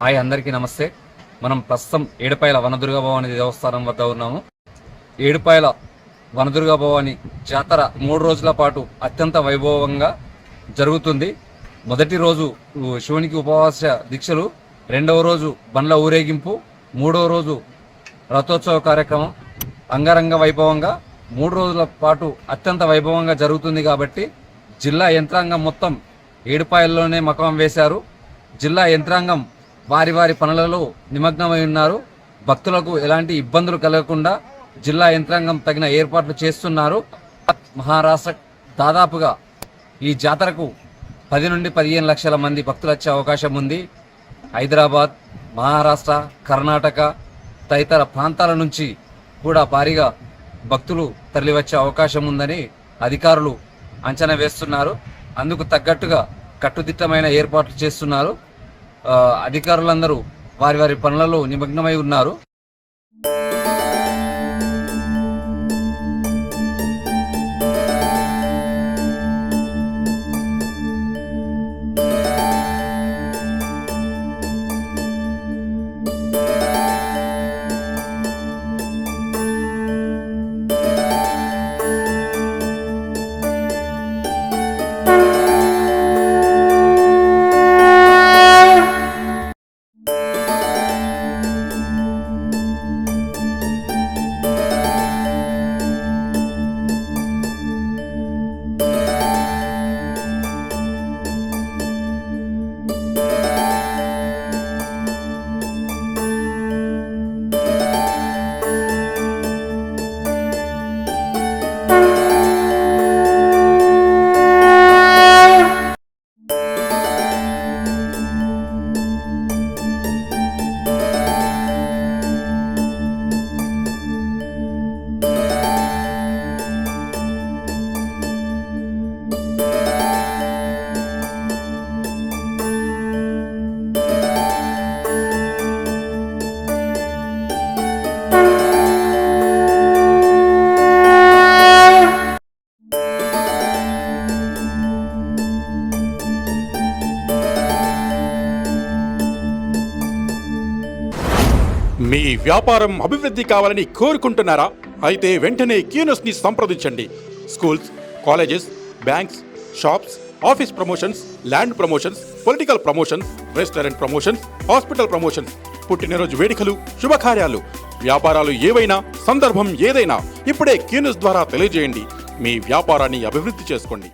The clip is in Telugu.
హాయ్, అందరికీ నమస్తే. మనం ప్రస్తుతం ఏడుపాయల వనదుర్గ భవాని దేవస్థానం వద్ద ఉన్నాము. ఏడుపాయల వనదుర్గ భవాని జాతర 3 రోజుల పాటు అత్యంత వైభవంగా జరుగుతుంది. మొదటి రోజు శివునికి ఉపవాస దీక్షలు, రెండవ రోజు బండ్ల ఊరేగింపు, మూడవ రోజు రథోత్సవ కార్యక్రమం అంగరంగ వైభవంగా 3 రోజుల పాటు అత్యంత వైభవంగా జరుగుతుంది. కాబట్టి జిల్లా యంత్రాంగం మొత్తం ఏడుపాయల్లోనే మకాం వేశారు. జిల్లా యంత్రాంగం వారి వారి పనులలో నిమగ్నమై ఉన్నారు. భక్తులకు ఎలాంటి ఇబ్బందులు కలగకుండా జిల్లా యంత్రాంగం తగిన ఏర్పాట్లు చేస్తున్నారు. మహారాష్ట్ర దాదాపుగా ఈ జాతరకు 10 నుండి 15 లక్షల మంది భక్తులు వచ్చే అవకాశం ఉంది. హైదరాబాద్, మహారాష్ట్ర, కర్ణాటక తదితర ప్రాంతాల నుంచి కూడా భారీగా భక్తులు తరలివచ్చే అవకాశం ఉందని అధికారులు అంచనా వేస్తున్నారు. అందుకు తగ్గట్టుగా కట్టుదిట్టమైన ఏర్పాట్లు చేస్తున్నారు. అధికారులందరూ వారి వారి పనులలో నిమగ్నమై ఉన్నారు. మీ వ్యాపారం అభివృద్ధి కావాలని కోరుకుంటున్నారా? అయితే వెంటనే క్యూనస్ని సంప్రదించండి. Schools, colleges, banks, shops, office promotions, land promotions, political promotions, restaurant promotions, hospital promotions, పుట్టినరోజు వేడుకలు, శుభకార్యాలు, వ్యాపారాలు ఏవైనా, సందర్భం ఏదైనా ఇప్పుడే క్యూనస్ ద్వారా తెలియజేయండి. మీ వ్యాపారాన్ని అభివృద్ధి చేసుకోండి.